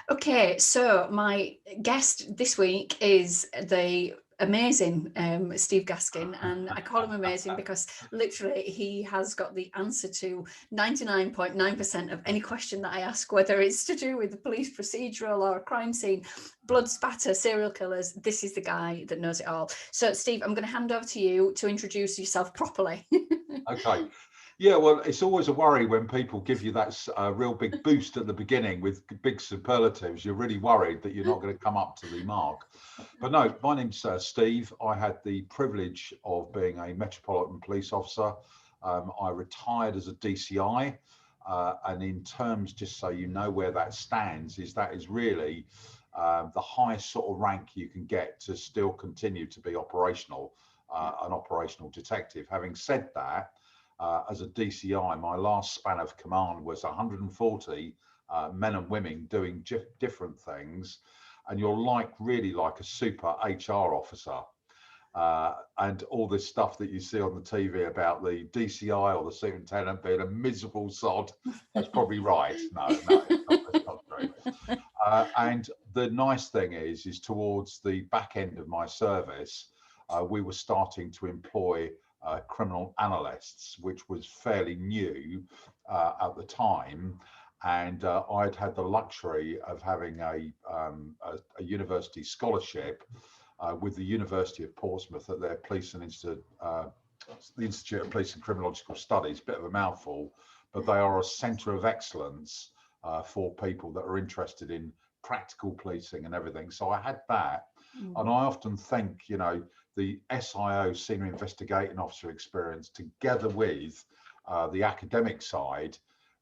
Okay, so my guest this week is the amazing Steve Gaskin, and I call him amazing because literally he has got the answer to 99.9% of any question that I ask, whether it's to do with the police procedural or a crime scene, blood spatter, serial killers. This is the guy that knows it all. So, Steve, I'm going to hand over to you to introduce yourself properly. Okay. Yeah, well, it's always a worry when people give you that real big boost at the beginning with big superlatives. You're really worried that you're not going to come up to the mark. But no, my name's Steve. I had the privilege of being a Metropolitan Police Officer. I retired as a DCI. And in terms, just so you know where that stands, that is really the highest sort of rank you can get to still continue to be operational, an operational detective. Having said that, as a DCI, my last span of command was 140 men and women doing different things, and you're really like a super HR officer. And all this stuff that you see on the TV about the DCI or the superintendent being a miserable sod, that's probably right. No, it's not true. And the nice thing is towards the back end of my service, we were starting to employ criminal analysts, which was fairly new at the time. And I'd had the luxury of having a university scholarship with the University of Portsmouth at their Police and the Institute of Police and Criminological Studies. Bit of a mouthful, but they are a centre of excellence for people that are interested in practical policing and everything. So I had that. And I often think, the SIO, Senior Investigating Officer experience, together with the academic side,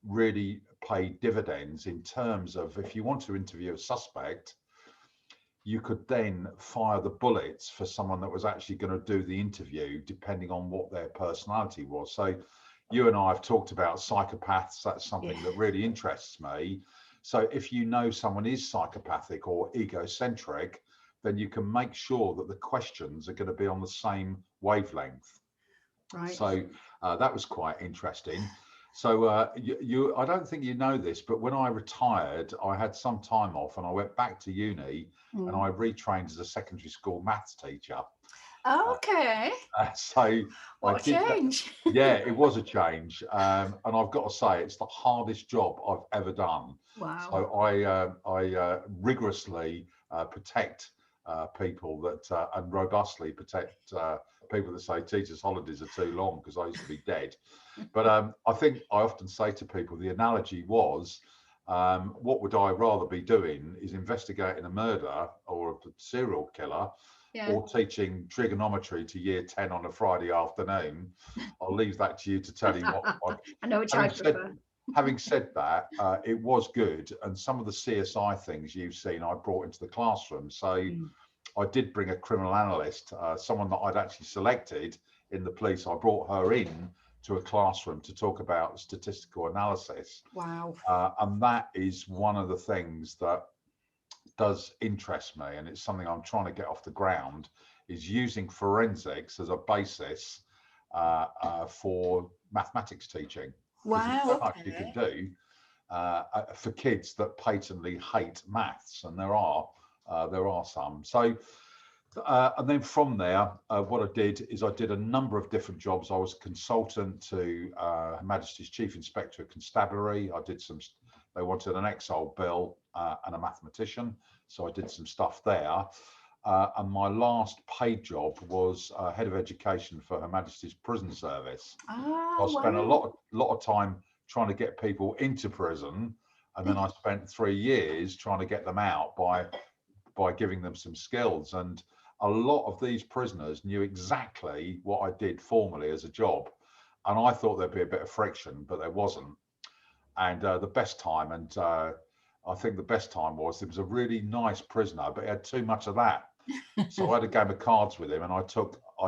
really paid dividends in terms of if you want to interview a suspect, you could then fire the bullets for someone that was actually going to do the interview, depending on what their personality was. So you and I have talked about psychopaths. That's something that really interests me. So if you know someone is psychopathic or egocentric, then you can make sure that the questions are going to be on the same wavelength. Right. So that was quite interesting. So I don't think you know this, but when I retired, I had some time off and I went back to uni and I retrained as a secondary school maths teacher. Okay. So What I a did that. change. Yeah, it was a change. And I've got to say, it's the hardest job I've ever done. Wow. So I rigorously protect people that and robustly protect people that say teachers' holidays are too long, because I used to be dead. But I think I often say to people, the analogy was, what would I rather be doing is investigating a murder or a serial killer, or teaching trigonometry to year 10 on a Friday afternoon. I'll leave that to you to tell you what I know which I prefer. Having said that, it was good. And some of the CSI things you've seen, I brought into the classroom. So I did bring a criminal analyst, someone that I'd actually selected in the police. I brought her in to a classroom to talk about statistical analysis. Wow. And that is one of the things that does interest me, and it's something I'm trying to get off the ground, is using forensics as a basis for mathematics teaching. Because there's so much you can do for kids that patently hate maths, and there are some. So and then from there, what I did is I did a number of different jobs. I was a consultant to Her Majesty's Chief Inspector of Constabulary. I did some, they wanted an exile bill and a mathematician. So I did some stuff there. And my last paid job was head of education for Her Majesty's Prison Service. Oh, I spent a lot of time trying to get people into prison. And then I spent 3 years trying to get them out by giving them some skills. And a lot of these prisoners knew exactly what I did formally as a job. And I thought there'd be a bit of friction, but there wasn't. And the best time, and I think the best time was, there was a really nice prisoner, but he had too much of that. So I had a game of cards with him, and I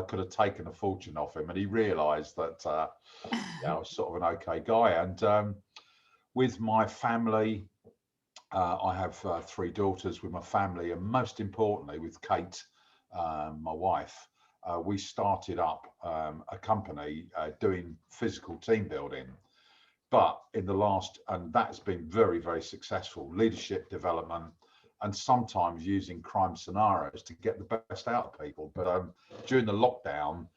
could have taken a fortune off him, and he realised that I was sort of an okay guy. And with my family, I have 3 daughters. With my family, and most importantly with Kate, my wife, we started up a company doing physical team building. But in the last, and that's been very, very successful, leadership development, and sometimes using crime scenarios to get the best out of people. But during the lockdown,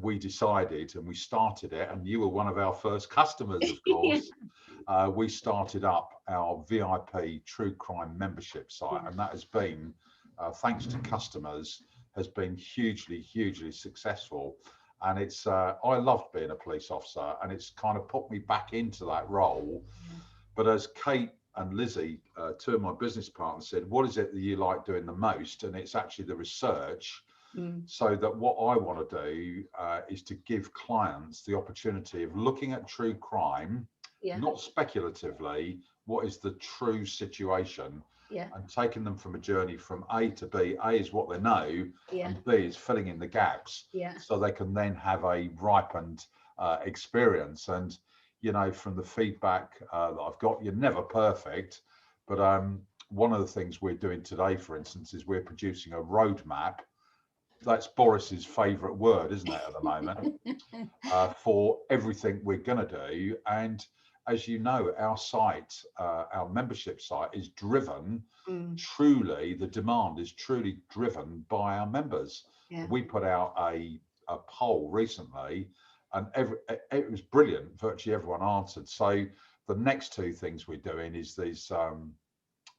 we decided, and we started it, and you were one of our first customers, of course. We started up our VIP true crime membership site, and that has been, thanks to customers, has been hugely, hugely successful. And it's, I loved being a police officer, and it's kind of put me back into that role. But as Kate and Lizzie, two of my business partners, said, what is it that you like doing the most? And it's actually the research. So that what I want to do is to give clients the opportunity of looking at true crime, not speculatively, what is the true situation, and taking them from a journey from A to B. A is what they know, and B is filling in the gaps, so they can then have a ripened experience. And you know, from the feedback that I've got, you're never perfect, but one of the things we're doing today, for instance, is we're producing a roadmap. That's Boris's favorite word, isn't it, at the moment, for everything we're going to do. And as you know, our site, our membership site, is driven truly, the demand is truly driven by our members. We put out a poll recently, and it was brilliant. Virtually everyone answered. So the next two things we're doing is these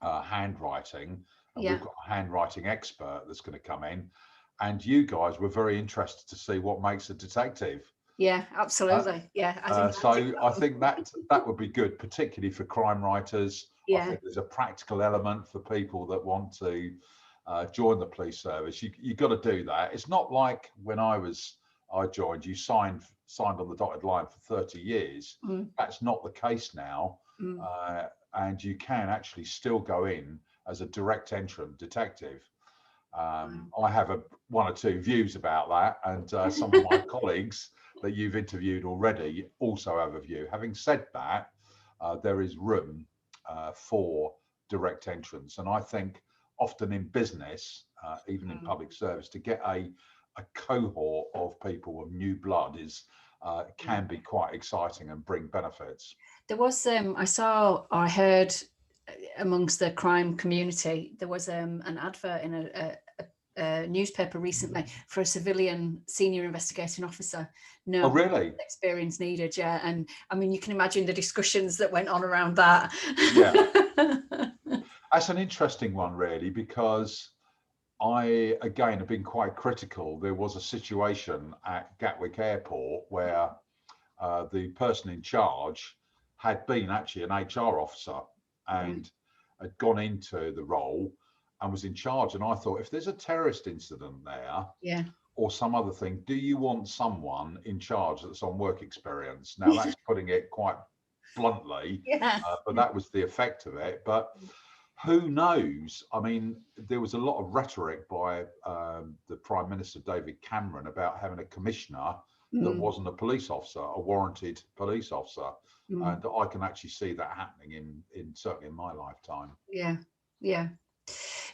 handwriting. And we've got a handwriting expert that's going to come in. And you guys were very interested to see what makes a detective. Yeah, absolutely. I think that would be good, particularly for crime writers. I think there's a practical element for people that want to join the police service. You got to do that. It's not like when I joined, you signed on the dotted line for 30 years. That's not the case now. And you can actually still go in as a direct entrant detective. I have one or two views about that, and some of my colleagues that you've interviewed already also have a view. Having said that, there is room for direct entrance, and I think often in business, even in public service, to get a cohort of people of new blood can be quite exciting and bring benefits. There was I heard amongst the crime community, there was an advert in a newspaper recently for a civilian senior investigating officer. No, really? Experience needed, and I mean, you can imagine the discussions that went on around that. That's an interesting one, really, because I, again, have been quite critical. There was a situation at Gatwick Airport where the person in charge had been actually an HR officer and had gone into the role and was in charge. And I thought, if there's a terrorist incident there or some other thing, do you want someone in charge that's on work experience? Now, that's putting it quite bluntly, but that was the effect of it. But who knows? I mean, there was a lot of rhetoric by the Prime Minister, David Cameron, about having a commissioner that wasn't a police officer, a warranted police officer. And I can actually see that happening certainly in my lifetime.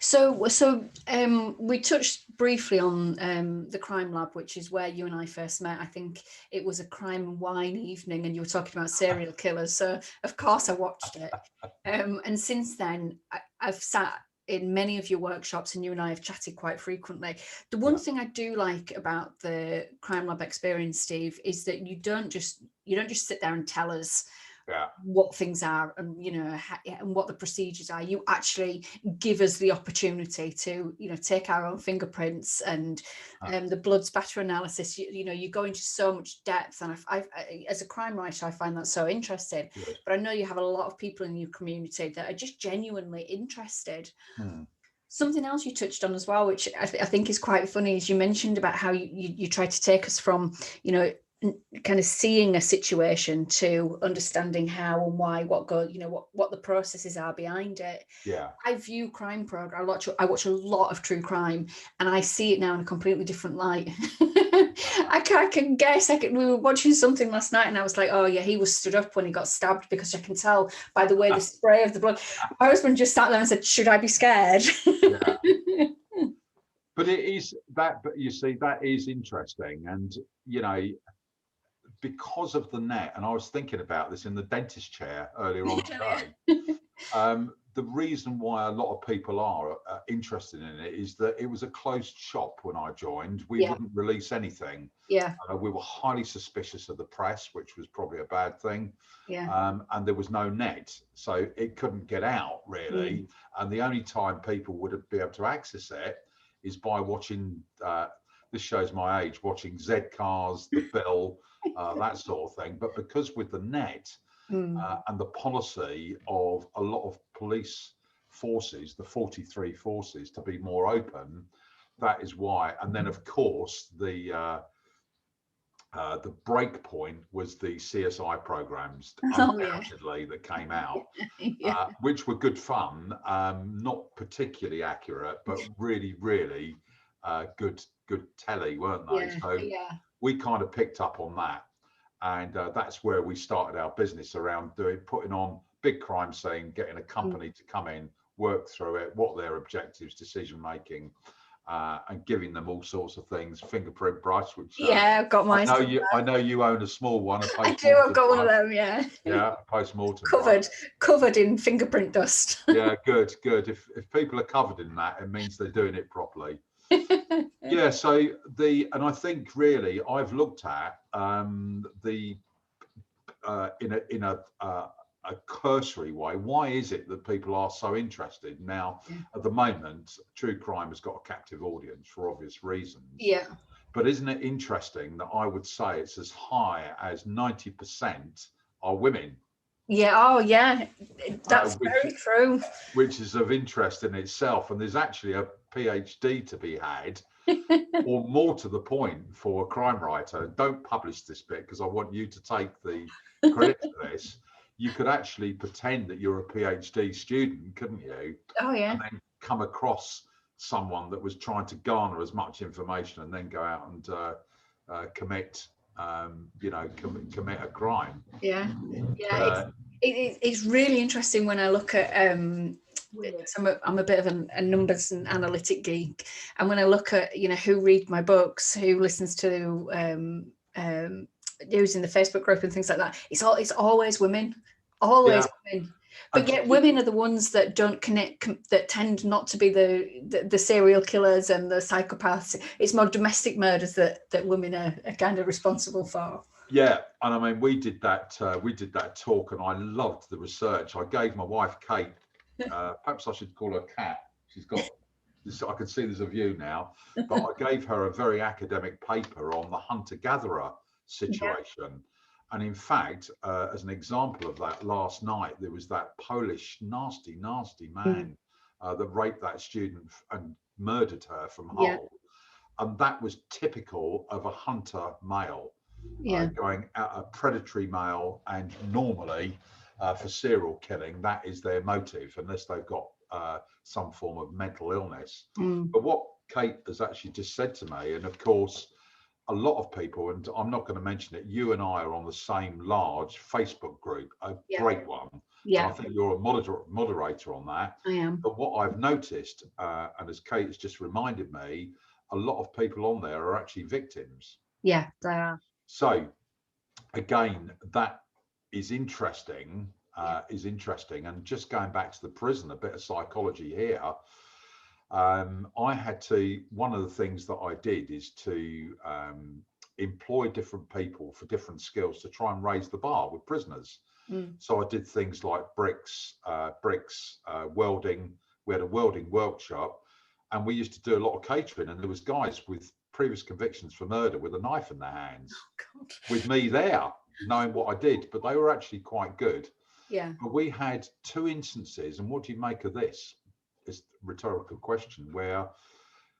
So we touched briefly on the crime lab, which is where you and I first met. I think it was a crime and wine evening, and you were talking about serial killers. So of course I watched it. And since then, I've sat in many of your workshops, and you and I have chatted quite frequently. The one thing I do like about the crime lab experience, Steve, is that you don't just sit there and tell us what things are and and what the procedures are. You actually give us the opportunity to take our own fingerprints and the blood spatter analysis. You go into so much depth, and I as a crime writer, I find that so interesting. But I know you have a lot of people in your community that are just genuinely interested. Something else you touched on as well, which I think is quite funny, is you mentioned about how you try to take us from kind of seeing a situation to understanding how and why, what the processes are behind it. I view crime program. I watch a lot of true crime, and I see it now in a completely different light. I can guess. We were watching something last night, and I was like, "Oh yeah, he was stood up when he got stabbed," because I can tell by the way the spray of the blood. My husband just sat there and said, "Should I be scared?" But it is that. But you see, that is interesting, and because of the net, and I was thinking about this in the dentist chair earlier on today. The reason why a lot of people are interested in it is that it was a closed shop when I joined. We wouldn't release anything. Yeah. We were highly suspicious of the press, which was probably a bad thing. Yeah. And there was no net, so it couldn't get out really. And the only time people would be able to access it is by watching, this shows my age, watching Z Cars, The Bill, that sort of thing. But because with the net, and the policy of a lot of police forces, the 43 forces, to be more open, that is why. And then, of course, the break point was the CSI programs, undoubtedly, that came out, which were good fun, not particularly accurate, but really, really good telly, weren't they? So we kind of picked up on that. And that's where we started our business, around putting on big crime scene, getting a company to come in, work through it, what their objectives, decision making, and giving them all sorts of things. Fingerprint brush, which I've got mine. I know you own a small one. I do. I've got one of them. Yeah. Yeah, a post-mortem covered in fingerprint dust. Yeah, good. If people are covered in that, it means they're doing it properly. Yeah, so and I think really I've looked at in a cursory way, why is it that people are so interested now? At the moment, true crime has got a captive audience for obvious reasons. Yeah. But isn't it interesting that I would say it's as high as 90% are women? Yeah. Oh, yeah. That's very true. Which is of interest in itself. And there's actually a PhD to be had, or more to the point, for a crime writer. Don't publish this bit because I want you to take the credit for this. You could actually pretend that you're a PhD student, couldn't you? Oh, yeah. And then come across someone that was trying to garner as much information and then go out and commit a crime. Yeah. It's really interesting when I look at I'm a bit of a numbers and analytic geek, and when I look at who read my books, who listens to using the Facebook group and things like that, it's always women, women. But yet women are the ones that don't connect, that tend not to be the serial killers and the psychopaths. It's more domestic murders that women are kind of responsible for. Yeah, and I mean, we did that talk, and I loved the research. I gave my wife Kate, perhaps I should call her Kat. She's got this. I can see there's a view now, but I gave her a very academic paper on the hunter-gatherer situation. And in fact, as an example of that, last night there was that Polish nasty man that raped that student and murdered her from Hull, and that was typical of a hunter male. Going at a predatory male, and normally for serial killing, that is their motive, unless they've got some form of mental illness. But what Kate has actually just said to me, and of course a lot of people, and I'm not going to mention it, you and I are on the same large Facebook group, a great one. Yeah, I think you're a moderator on that. I am. But what I've noticed, and as Kate has just reminded me, a lot of people on there are actually victims. Yeah, they are. So again, that is interesting, and just going back to the prison, a bit of psychology here. One of the things that I did is to employ different people for different skills to try and raise the bar with prisoners. So I did things like bricks, welding. We had a welding workshop, and we used to do a lot of catering, and there was guys with previous convictions for murder with a knife in their hands, with me there knowing what I did, but they were actually quite good. Yeah. But we had 2 instances, and what do you make of this? It's a rhetorical question, where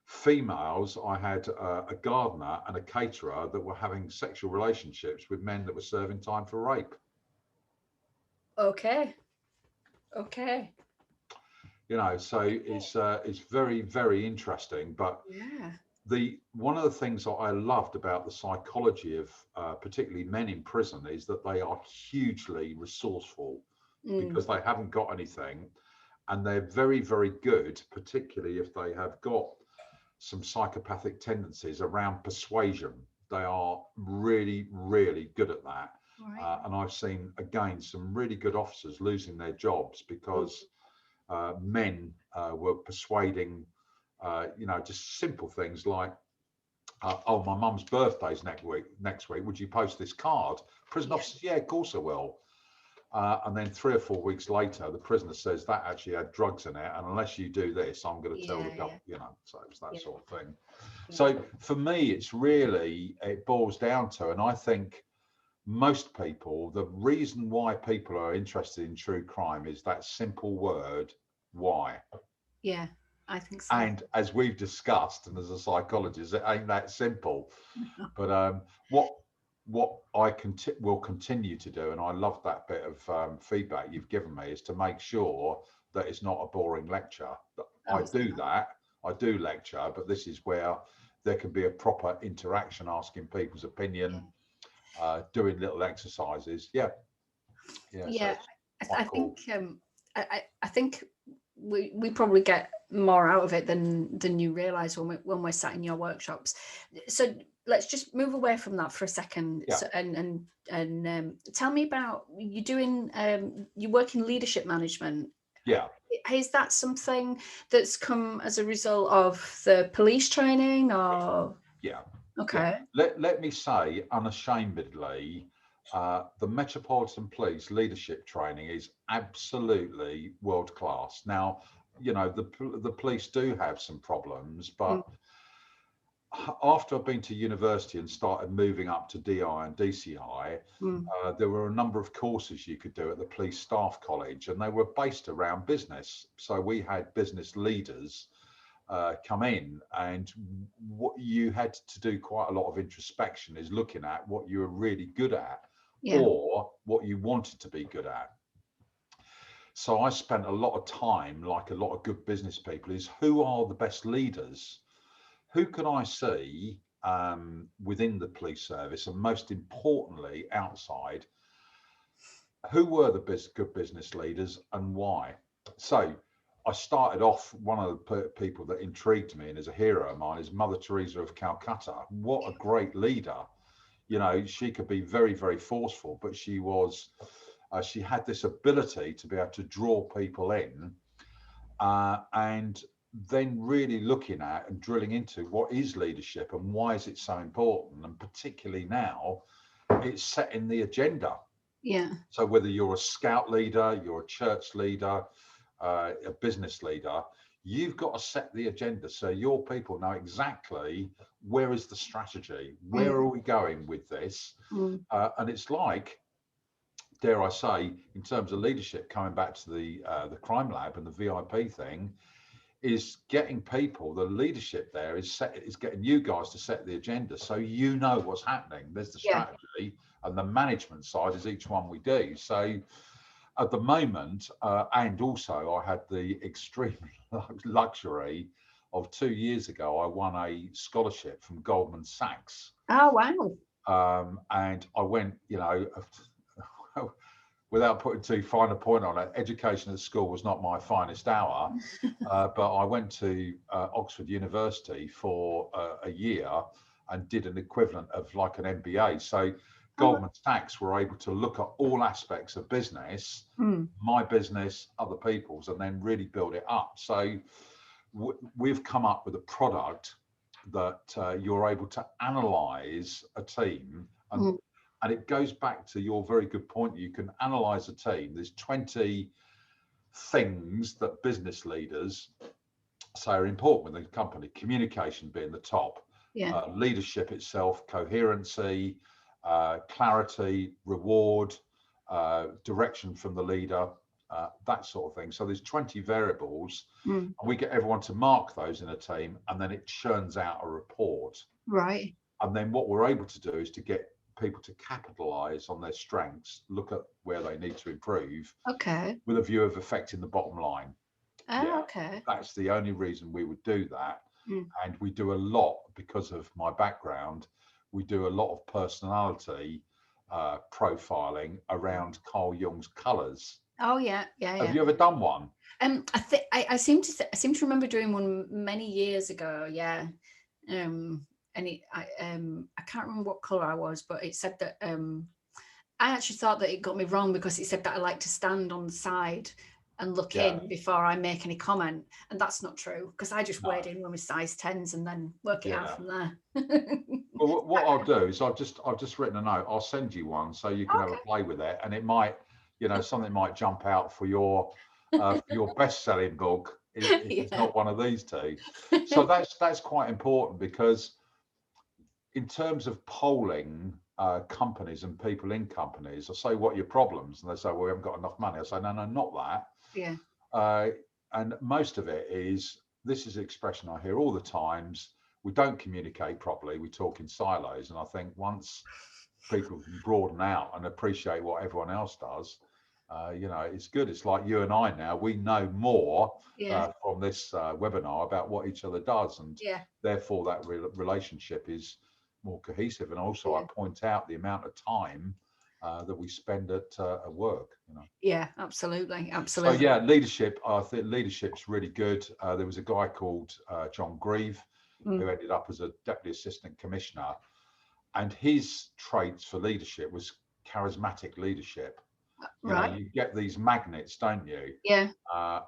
females, I had a gardener and a caterer that were having sexual relationships with men that were serving time for rape. Okay. So it's very, very interesting. But one of the things that I loved about the psychology of particularly men in prison is that they are hugely resourceful because they haven't got anything, and they're very, very good, particularly if they have got some psychopathic tendencies, around persuasion. They are really, really good at that. Right. And I've seen, again, some really good officers losing their jobs because men were persuading, just simple things like, oh, my mum's birthday's next week. Would you post this card? Prison officers, yeah, of course I will. And then 3 or 4 weeks later, the prisoner says that actually had drugs in it, and unless you do this, I'm going to tell the government. So it's that sort of thing. So for me, it boils down to, and I think most people, the reason why people are interested in true crime is that simple word, why. Yeah, I think so. And as we've discussed, and as a psychologist, it ain't that simple. But what I will continue to do, and I love that bit of feedback you've given me, is to make sure that it's not a boring lecture. I do lecture, but this is where there can be a proper interaction, asking people's opinion, doing little exercises. So I think I think we probably get more out of it than you realize when we're sat in your workshops. So let's just move away from that for a second. So, and tell me about you doing you work in leadership management. Is that something that's come as a result of the police training, or? Okay. Let me say unashamedly, the Metropolitan Police leadership training is absolutely world class. Now, the police do have some problems, but after I've been to university and started moving up to DI and DCI, there were a number of courses you could do at the Police Staff College, and they were based around business. So we had business leaders come in, and what you had to do quite a lot of introspection is looking at what you were really good at or what you wanted to be good at. So I spent a lot of time, like a lot of good business people, is who are the best leaders? Who can I see within the police service, and most importantly outside, who were the good business leaders and why? So I started off, one of the people that intrigued me and is a hero of mine is Mother Teresa of Calcutta. What a great leader. She could be very, very forceful, but she had this ability to be able to draw people in, and then really looking at and drilling into what is leadership and why is it so important. And particularly now, it's setting the agenda. So whether you're a scout leader, you're a church leader, a business leader, you've got to set the agenda so your people know exactly where is the strategy, where are we going with this, and it's like, dare I say, in terms of leadership, coming back to the crime lab and the VIP thing, is getting people, the leadership there is getting you guys to set the agenda so you know what's happening. There's the strategy, and the management side is each one we do. So at the moment, and also I had the extreme luxury of 2 years ago, I won a scholarship from Goldman Sachs. Oh, wow. And I went, without putting too fine a point on it, education at school was not my finest hour, but I went to Oxford University for a year and did an equivalent of like an MBA. So Goldman Sachs were able to look at all aspects of business, my business, other people's, and then really build it up. So we've come up with a product that you're able to analyze a team, and it goes back to your very good point. You can analyze a team. There's 20 things that business leaders say are important with the company, communication being the top, leadership itself, coherency, clarity, reward, direction from the leader, that sort of thing. So there's 20 variables, and we get everyone to mark those in a team, and then it churns out a report. Right. And then what we're able to do is to get people to capitalize on their strengths, look at where they need to improve, with a view of affecting the bottom line. That's the only reason we would do that. And we do a lot, because of my background, we do a lot of personality profiling around Carl Jung's colors. Have you ever done one? I seem to remember doing one many years ago. I can't remember what colour I was, but it said that I actually thought that it got me wrong because it said that I like to stand on the side and look in before I make any comment, and that's not true because I just wade in with my size 10s and then work it out from there. Well, what I'll do is I've just written a note. I'll send you one so you can have a play with it, and it might, something might jump out for your best-selling book. It's not one of these two. So that's quite important, because in terms of polling companies and people in companies, I say, what are your problems? And they say, well, we haven't got enough money. I say, no, not that. Yeah. And most of it is, this is an expression I hear all the times: we don't communicate properly, we talk in silos. And I think once people broaden out and appreciate what everyone else does, it's good. It's like you and I now, we know more from this webinar about what each other does, and therefore that relationship is more cohesive. And also I point out the amount of time that we spend at work. Yeah, absolutely. So leadership, I think leadership's really good. There was a guy called John Grieve who ended up as a deputy assistant commissioner, and his traits for leadership was charismatic leadership. You get these magnets, don't you? Yeah.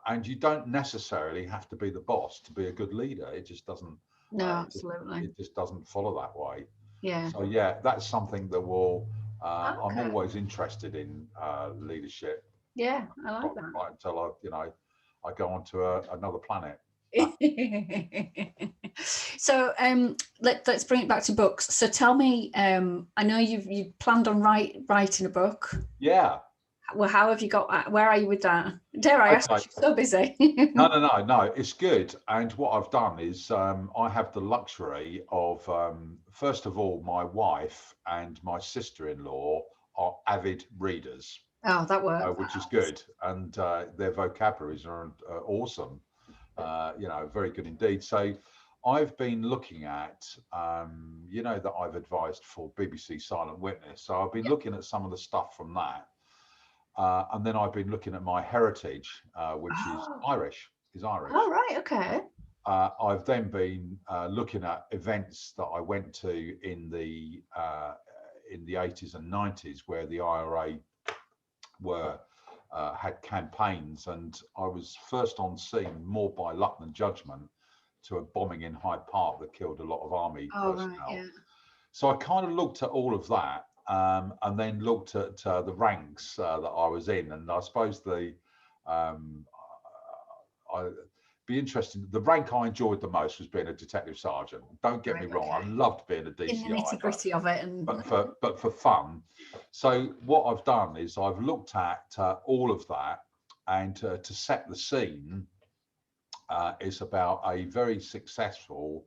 And you don't necessarily have to be the boss to be a good leader. It just doesn't. No, absolutely. It just doesn't follow that way. Yeah. So that's something that will. I'm always interested in leadership. Yeah, I like that. Right until I go on to another planet. So let's bring it back to books. So tell me, I know you planned on writing a book. Yeah. Well, how have you got? Where are you with that? Dare I ask? You're so busy. No. It's good. And what I've done is I have the luxury of, first of all, my wife and my sister-in-law are avid readers. Oh, that works. Which is good. And their vocabularies are awesome. Very good indeed. So I've been looking at, that I've advised for BBC Silent Witness. So I've been looking at some of the stuff from that. And then I've been looking at my heritage, which is Irish. Oh, right. Okay. I've then been looking at events that I went to in the 80s and 90s, where the IRA had campaigns, and I was first on scene, more by luck than judgment, to a bombing in Hyde Park that killed a lot of army personnel. Right, yeah. So I kind of looked at all of that. And then looked at the ranks that I was in, and I suppose I'd be interested. The rank I enjoyed the most was being a detective sergeant. Don't get me wrong, I loved being a DCI. In the nitty-gritty of it, but for fun. So what I've done is I've looked at all of that, and to set the scene, it's about a very successful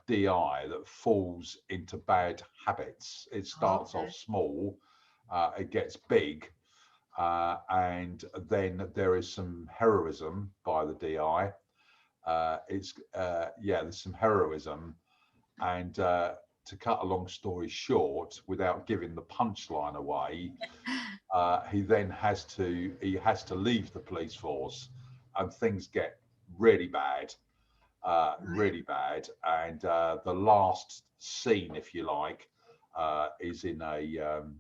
DI that falls into bad habits. It starts off small, it gets big, and then there is some heroism by the DI. There's some heroism, and to cut a long story short, without giving the punchline away, he then has to leave the police force, and things get really bad. Really bad, and the last scene, if you like, is in an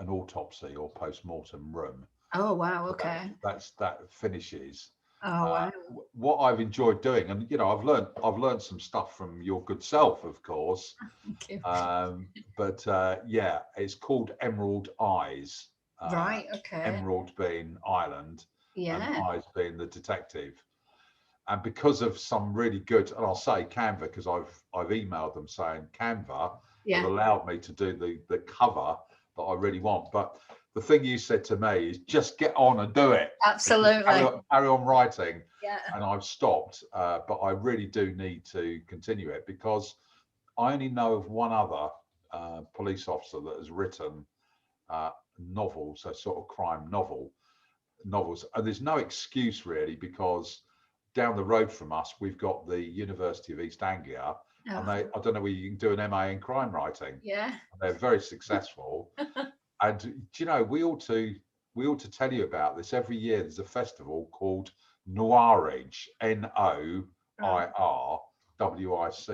autopsy or post-mortem room. Oh wow! Okay. That finishes. Oh wow! What I've enjoyed doing, and I've learned some stuff from your good self, of course. Thank you. But it's called Emerald Eyes. Right. Okay. Emerald being Ireland. Yeah. And Eyes being the detective. And because of some really good, and I'll say Canva because I've emailed them saying Canva have allowed me to do the cover that I really want. But the thing you said to me is just get on and do it. Absolutely. Carry on writing. Yeah. And I've stopped, but I really do need to continue it, because I only know of one other police officer that has written novels, a sort of crime novels, and there's no excuse really, because down the road from us we've got the University of East Anglia, and I don't know whether you can do an MA in crime writing. Yeah, they're very successful. And we ought to tell you about this. Every year there's a festival called Noirage, NOIRAGE, Right. WICH,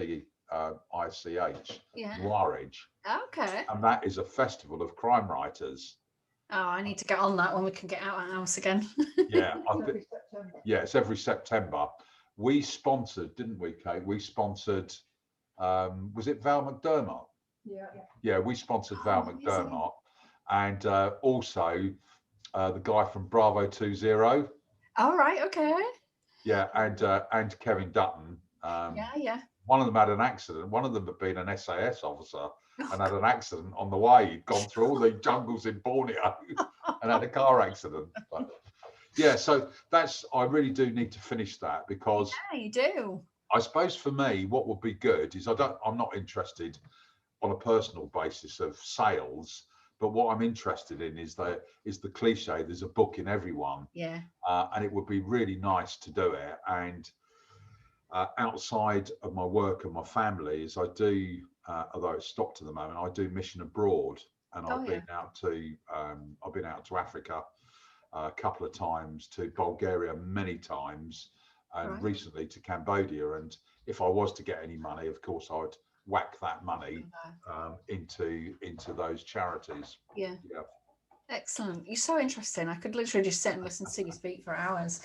Yeah. Noirage, Okay. and that is a festival of crime writers. Oh, I need to get on that when we can get out of the house again. Yeah, yeah, it's every September. We sponsored, didn't we, Kate? We sponsored. Was it Val McDermott? Yeah, we sponsored Val Amazing. McDermott, and also the guy from Bravo 20. All right. Okay. Yeah, and Kevin Dutton. Yeah. One of them had an accident. One of them had been an SAS officer and had Oh, an accident on the way. He'd gone through all the jungles in Borneo and had a car accident. But yeah, so I really do need to finish that, because yeah, you do. I suppose for me, what would be good is I'm not interested on a personal basis of sales, but what I'm interested in is the cliche. There's a book in everyone, Yeah. and it would be really nice to do it. And outside of my work and my family, is I do, although it's stopped at the moment, I do mission abroad, and Oh, I've been out to Africa a couple of times, to Bulgaria many times, and right. recently to Cambodia. And if I was to get any money, of course, I would whack that money into those charities. Yeah. Yeah. Excellent. You're so interesting. I could literally just sit and listen to you speak for hours.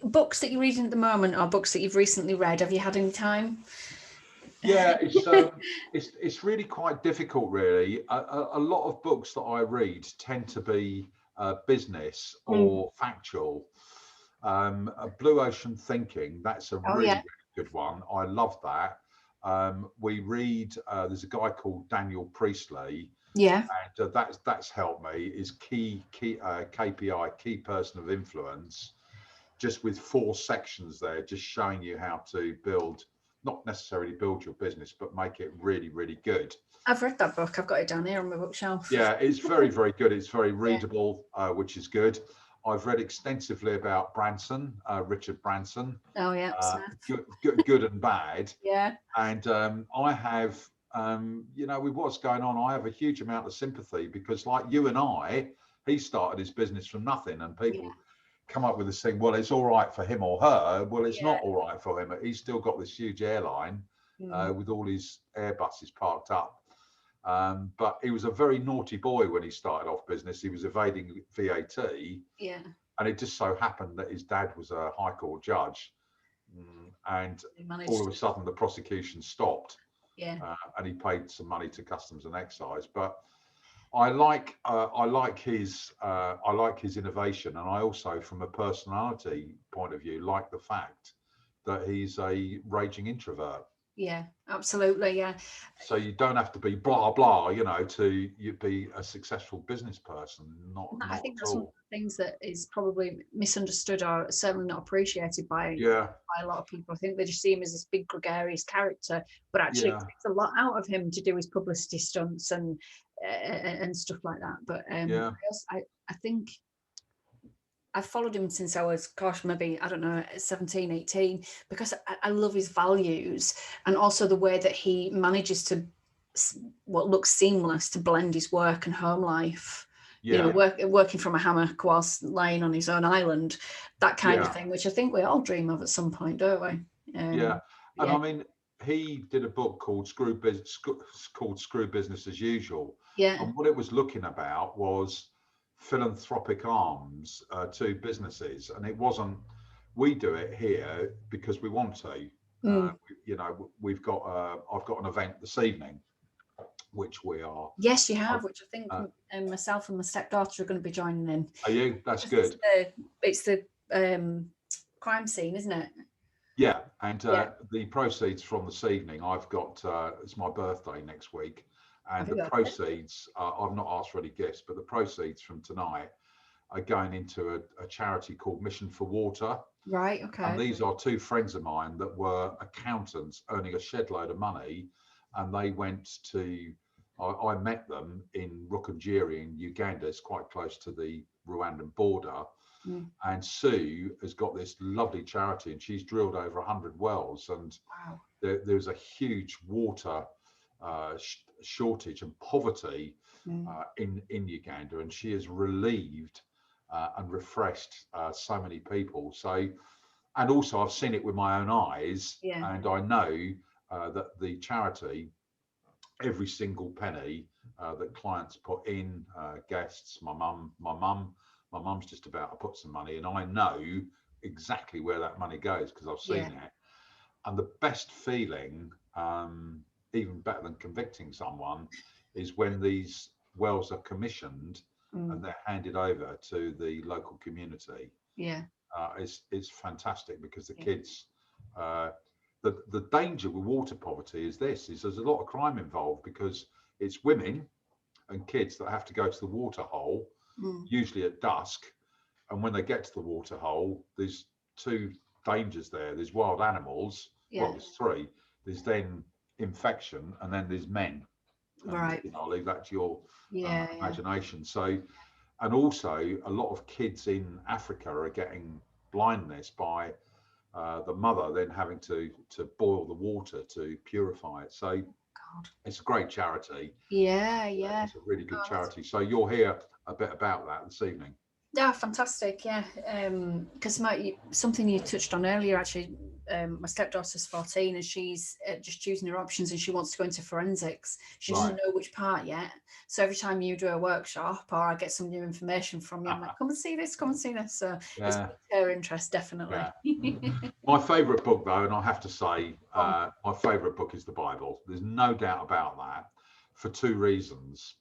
Books that you're reading at the moment, or books that you've recently read, have you had any time? Yeah, it's really quite difficult, really. A lot of books that I read tend to be business or factual. Blue Ocean Thinking, that's a Oh, really, yeah. really good one. I love that. We read, there's a guy called Daniel Priestley, Yeah. and that's helped me. Is KPI, key person of influence, just with 4 sections there, just showing you how to build, not necessarily build your business, but make it really, really good. I've read that book. I've got it down here on my bookshelf. Yeah, it's very, very good. It's very readable, which is good. I've read extensively about Branson, Richard Branson. Oh, yeah. Good and bad. Yeah. And I have, with what's going on, I have a huge amount of sympathy, because, like you and I, he started his business from nothing, and people come up with this thing, well, it's all right for him or her. Well, it's not all right for him. He's still got this huge airline with all his Airbuses parked up. But he was a very naughty boy when he started off business. He was evading VAT. Yeah. And it just so happened that his dad was a High Court judge. And all of a sudden the prosecution stopped. Yeah. And he paid some money to Customs and Excise. But I like his innovation, and I also, from a personality point of view, like the fact that he's a raging introvert. Yeah, absolutely. Yeah. So you don't have to be blah blah, to be a successful business person. I think at that's one of all. the things that is probably misunderstood, or certainly not appreciated by a lot of people. I think they just see him as this big gregarious character, but actually it takes a lot out of him to do his publicity stunts and stuff like that. But I think I've followed him since I was, maybe, I don't know, 17, 18, because I love his values, and also the way that he manages to, what looks seamless, to blend his work and home life. Working from a hammock whilst laying on his own island, that kind of thing, which I think we all dream of at some point, don't we? And I mean, he did a book called Screw Business as Usual. Yeah. And what it was looking about was philanthropic arms to businesses, and it wasn't, we do it here because we want to. We've got I've got an event this evening, which we are. Yes, you have, which I think myself and my stepdaughter are going to be joining in. Are you? That's good. It's the crime scene, isn't it? Yeah, and the proceeds from this evening, I've got, it's my birthday next week, and the proceeds, I've not asked for any gifts, but the proceeds from tonight are going into a charity called Mission for Water. Right, okay. And these are 2 friends of mine that were accountants earning a shed load of money, and they went to, I met them in Rukungiri in Uganda. It's quite close to the Rwandan border. And Sue has got this lovely charity, and she's drilled over 100 wells, and there's a huge water shortage and poverty in Uganda, and she has relieved and refreshed so many people. So And also I've seen it with my own eyes, Yeah. and I know that the charity, every single penny that clients put in, guests, my mum's just about to put some money, and I know exactly where that money goes because I've seen it. And the best feeling, even better than convicting someone, is when these wells are commissioned and they're handed over to the local community. Yeah. It's fantastic because the kids, the danger with water poverty is there's a lot of crime involved because it's women and kids that have to go to the water hole, usually at dusk. And when they get to the water hole, there's two dangers there. There's wild animals. Well, there's three. There's then infection, and then there's men. And, I'll leave that to your imagination. So, and also a lot of kids in Africa are getting blindness by the mother then having to boil the water to purify it. So it's a great charity. It's a really good charity. So you'll hear a bit about that this evening. Yeah, fantastic. Yeah, because something you touched on earlier, actually, my stepdaughter's 14 and she's just choosing her options, and she wants to go into forensics. She doesn't know which part yet. So every time you do a workshop or I get some new information from you, I'm like, come and see this, come and see this. So it's her interest, definitely. My favourite book, though, and I have to say, my favourite book is the Bible. There's no doubt about that, for two reasons.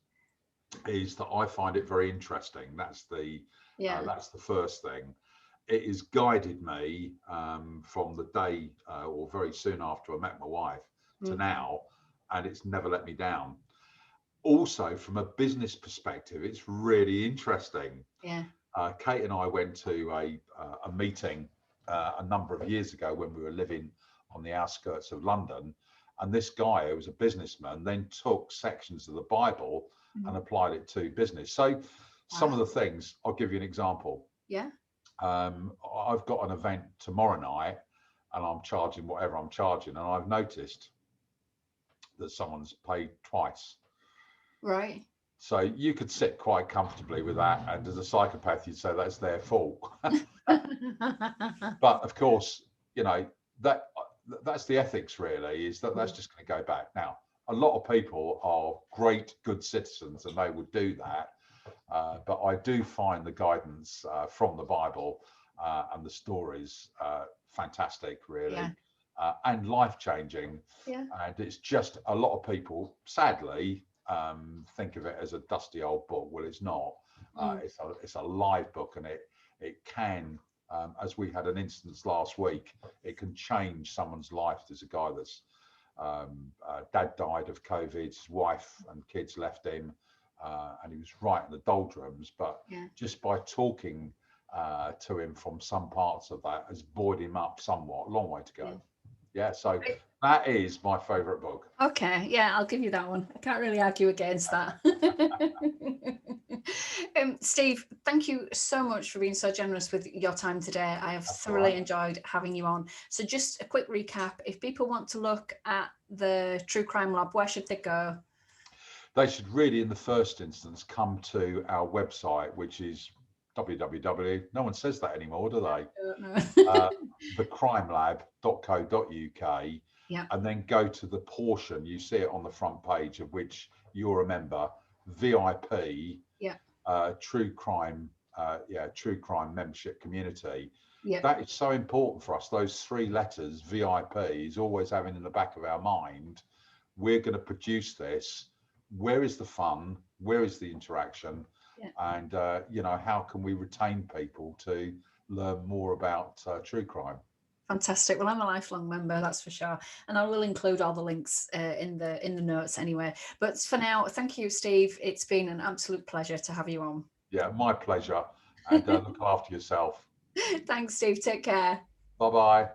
Is that I find it very interesting. That's the first thing. It has guided me from the day or very soon after I met my wife to now, and it's never let me down. Also, from a business perspective, it's really interesting. Kate and I went to a meeting a number of years ago when we were living on the outskirts of London, and this guy, who was a businessman, then took sections of the Bible and applied it to business. So some of the things, I'll give you an example. I've got an event tomorrow night and I'm charging whatever I'm charging, and I've noticed that someone's paid twice. Right. So you could sit quite comfortably with that, and as a psychopath you'd say that's their fault. But of course, that's the ethics, really, is that's just going to go back. Now, a lot of people are great, good citizens, and they would do that. But I do find the guidance from the Bible and the stories fantastic, really, and life-changing. And it's just a lot of people, sadly, think of it as a dusty old book. Well, it's not. It's a live book, and it can, as we had an instance last week, it can change someone's life. There's a guy that's dad died of COVID, his wife and kids left him, and he was right in the doldrums, but just by talking to him from some parts of that has buoyed him up somewhat. A long way to go. So that is my favorite book. Okay, I'll give you that one. I can't really argue against that. Steve, thank you so much for being so generous with your time today. I have thoroughly enjoyed having you on. So just a quick recap: if people want to look at the True Crime Lab, where should they go? They should really, in the first instance, come to our website, which is www. No one says that anymore, do they? thecrimelab.co.uk, and then go to the portion, you see it on the front page, of which you're a member, VIP, True Crime membership community. That is so important for us. Those three letters, VIP, is always having in the back of our mind, we're going to produce this. Where is the fun? Where is the interaction? And how can we retain people to learn more about true crime? Fantastic. Well, I'm a lifelong member, that's for sure, and I will include all the links in the notes anyway. But for now, thank you, Steve. It's been an absolute pleasure to have you on. My pleasure. And look after yourself. Thanks, Steve. Take care. Bye-bye.